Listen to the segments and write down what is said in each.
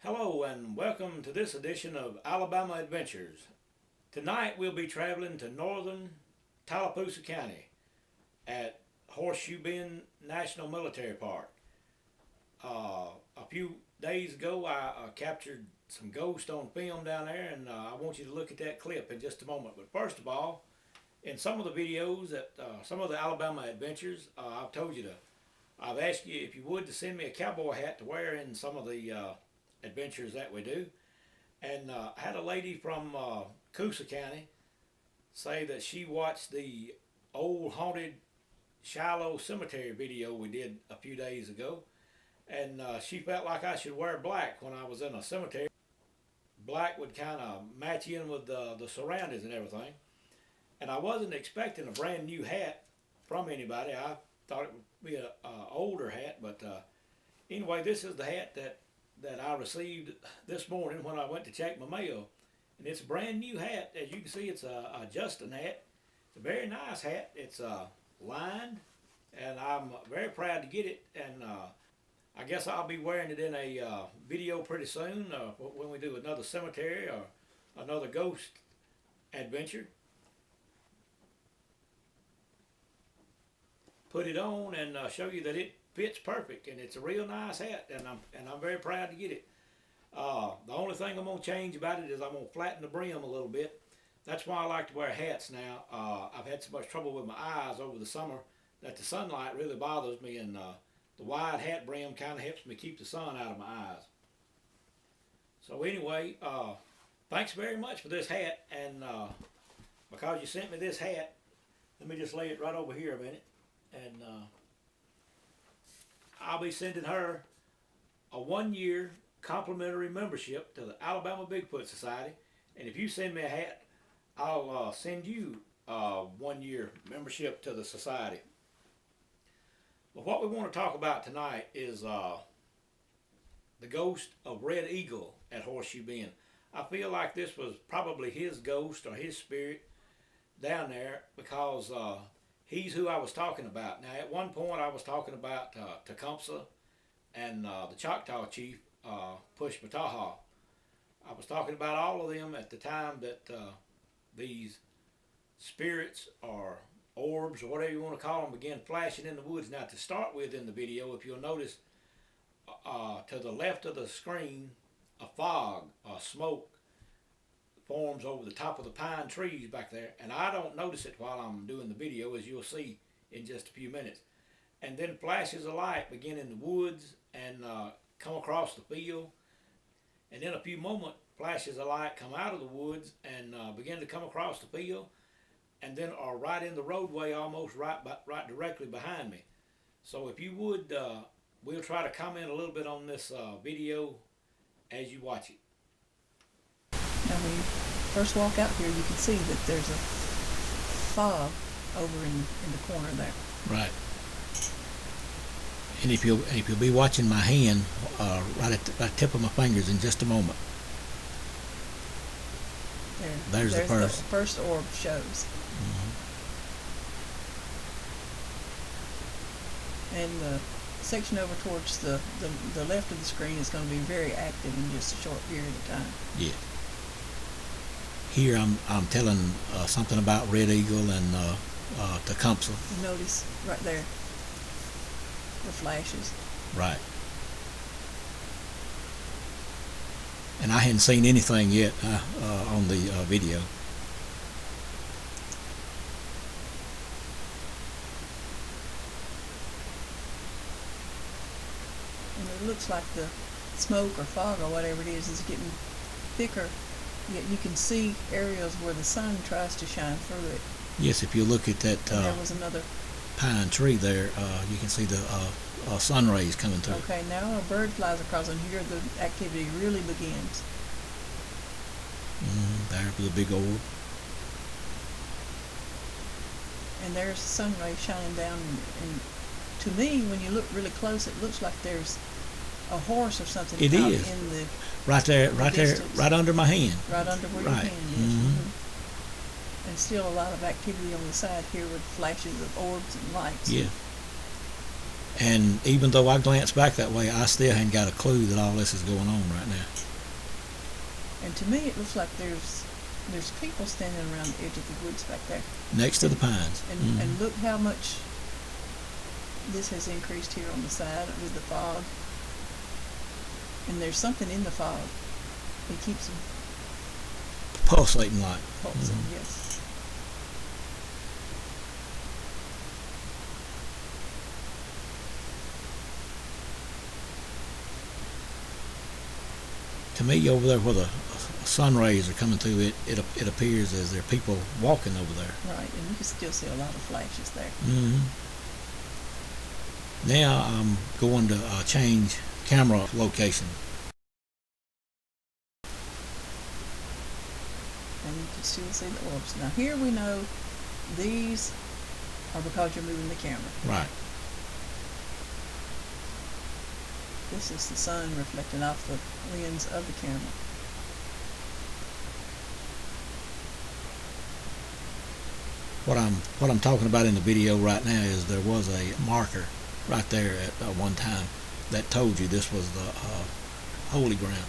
Hello and welcome to this edition of Alabama Adventures. Tonight we'll be traveling to northern Tallapoosa County at Horseshoe Bend National Military Park. A few days ago I captured some ghosts on film down there, and I want you to look at that clip in just a moment. But first of all, in some of the videos that some of the Alabama Adventures, I've asked you if you would to send me a cowboy hat to wear in some of the adventures that we do. And I had a lady from Coosa County say that she watched the old haunted Shiloh Cemetery video we did a few days ago, and she felt like I should wear black when I was in a cemetery. Black would kind of match in with the surroundings and everything. And I wasn't expecting a brand new hat from anybody. I thought it would be an older hat, but anyway, this is the hat that I received this morning when I went to check my mail. And it's a brand new hat. As you can see, it's a Justin hat. It's a very nice hat. It's lined, and I'm very proud to get it. And I guess I'll be wearing it in a video pretty soon when we do another cemetery or another ghost adventure. Put it on and show you that it fits perfect, and it's a real nice hat, and I'm very proud to get it. The only thing I'm gonna change about it is I'm gonna flatten the brim a little bit. That's why I like to wear hats now. I've had so much trouble with my eyes over the summer that the sunlight really bothers me, and the wide hat brim kind of helps me keep the sun out of my eyes. So anyway, thanks very much for this hat, and because you sent me this hat, let me just lay it right over here a minute, and I'll be sending her a 1-year complimentary membership to the Alabama Bigfoot Society. And if you send me a hat, I'll send you a 1-year membership to the society. But what we want to talk about tonight is the ghost of Red Eagle at Horseshoe Bend. I feel like this was probably his ghost or his spirit down there, because he's who I was talking about. Now, at one point, I was talking about Tecumseh and the Choctaw chief, Push Mataha. I was talking about all of them at the time that these spirits or orbs or whatever you want to call them began flashing in the woods. Now, to start with in the video, if you'll notice, to the left of the screen, a fog, smoke forms over the top of the pine trees back there, and I don't notice it while I'm doing the video, as you'll see in just a few minutes. And then flashes of light begin in the woods and come across the field, and in a few moments flashes of light come out of the woods and begin to come across the field, and then are right in the roadway, almost right directly behind me. So if you would, we'll try to comment a little bit on this video as you watch it. Now, when you first walk out here, you can see that there's a fog over in the corner there. Right. And if you'll be watching my hand right at the tip of my fingers in just a moment. There's the person. The first orb shows. Mm-hmm. And the section over towards the left of the screen is going to be very active in just a short period of time. Yeah. Here I'm telling something about Red Eagle and Tecumseh. Notice right there the flashes. Right. And I hadn't seen anything yet on the video. And it looks like the smoke or fog or whatever it is getting thicker. Yet you can see areas where the sun tries to shine through it. Yes, if you look at that there was another pine tree there, you can see the sun rays coming through. Okay, now a bird flies across, and here the activity really begins. There's the big orb. And there's the sun rays shining down, and to me, when you look really close, it looks like there's a horse or something It out is. in the Right there, right under my hand. right under where your Right. hand is. And still a lot of activity on the side here with flashes of orbs and lights. Yeah. And even though I glanced back that way, I still hadn't got a clue that all this is going on right now. And to me, it looks like there's people standing around the edge of the woods back there. Next to the pines. And look how much this has increased here on the side with the fog. And there's something in the fog. It keeps them Pulsating light. pulsing, yes. To me, over there where the sun rays are coming through, it appears as there are people walking over there. Right, and you can still see a lot of flashes there. Now I'm going to change camera location. And you can still see the orbs. Now here we know these are because you're moving the camera. Right. This is the sun reflecting off the lens of the camera. What I'm talking about in the video right now is there was a marker right there at one time that told you this was the holy ground.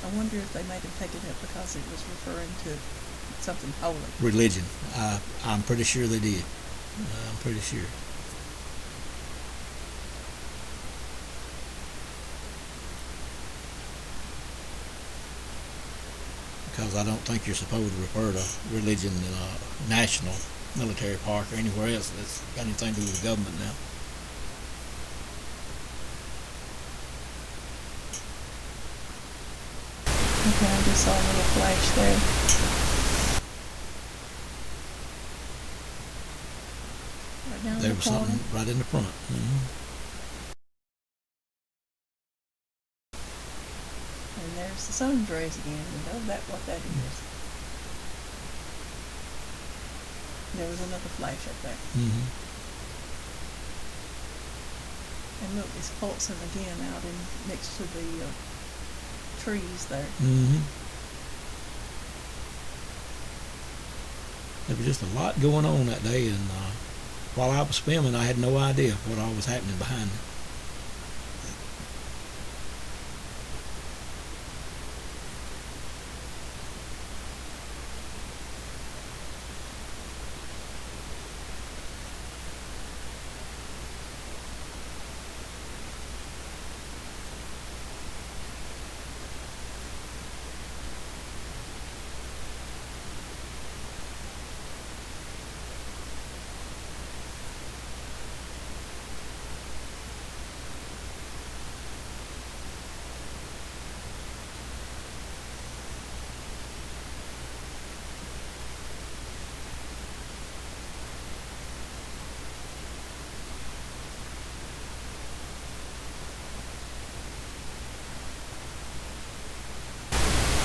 I wonder if they made him take it up because it was referring to something holy. Religion. I'm pretty sure they did. I'm pretty sure. Because I don't think you're supposed to refer to religion in a national military park or anywhere else that's got anything to do with the government now. Okay, I just saw a little flash there. Right down There in the was corner. something right in the front. And there's the sun's rays again. We know what that is. There was another flash up there. And look, it's pulsing again out in next to the trees there. There was just a lot going on that day, and while I was filming, I had no idea what all was happening behind me.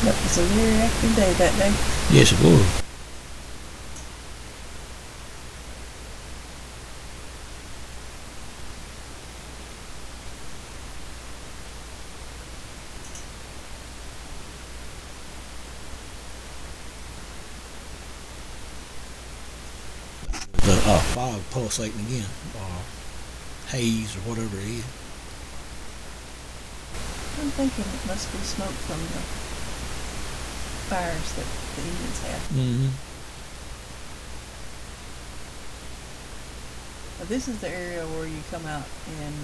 That was a very active day that day. Yes, it was. The fog pulsating again, or haze, or whatever it is. I'm thinking it must be smoke from the fires that the Indians had. Now, this is the area where you come out and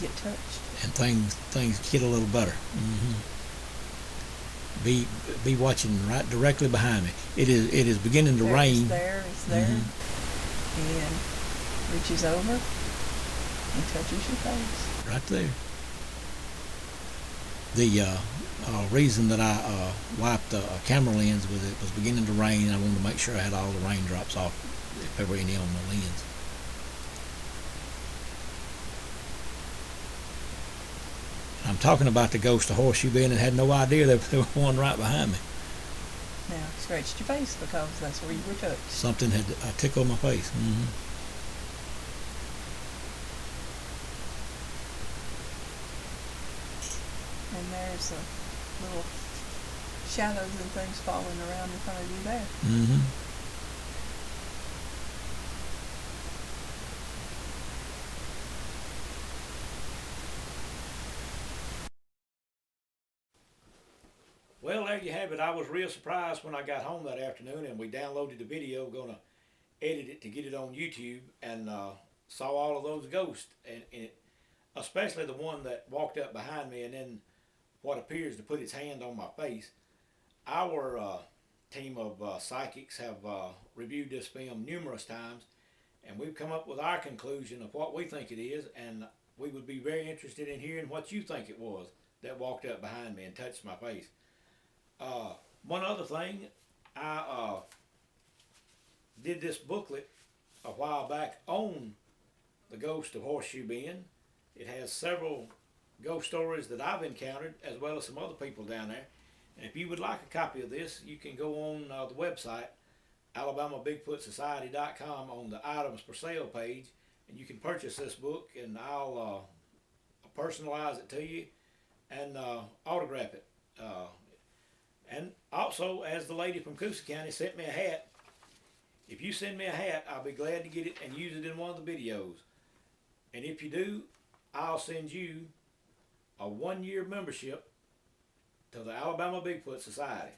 get touched. And things get a little better. Be watching right directly behind me. It is beginning to rain. It's there, and reaches over and touches your face. Right there. The reason that I wiped the camera lens with it was beginning to rain. I wanted to make sure I had all the raindrops off, if there were any on the lens. I'm talking about the ghost of Horseshoe Bend and had no idea there was one right behind me. Now, you scratched your face because that's where you were touched. Something had tickled my face. And there's little shadows and things falling around in front of you there. Well, there you have it. I was real surprised when I got home that afternoon and we downloaded the video, gonna edit it to get it on YouTube, and saw all of those ghosts, and especially the one that walked up behind me and then what appears to put its hand on my face. Our team of psychics have reviewed this film numerous times, and we've come up with our conclusion of what we think it is, and we would be very interested in hearing what you think it was that walked up behind me and touched my face. One other thing, I did this booklet a while back on the ghost of Horseshoe Bend. It has several ghost stories that I've encountered, as well as some other people down there. And if you would like a copy of this, you can go on the website, alabamabigfootsociety.com, on the items for sale page, and you can purchase this book, and I'll personalize it to you and autograph it. And also, as the lady from Coosa County sent me a hat, if you send me a hat, I'll be glad to get it and use it in one of the videos. And if you do, I'll send you a 1-year membership to the Alabama Bigfoot Society.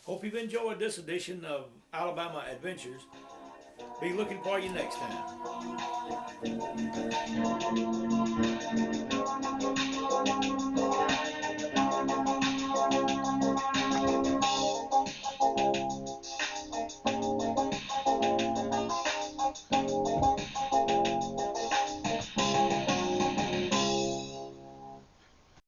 Hope you've enjoyed this edition of Alabama Adventures. Be looking for you next time.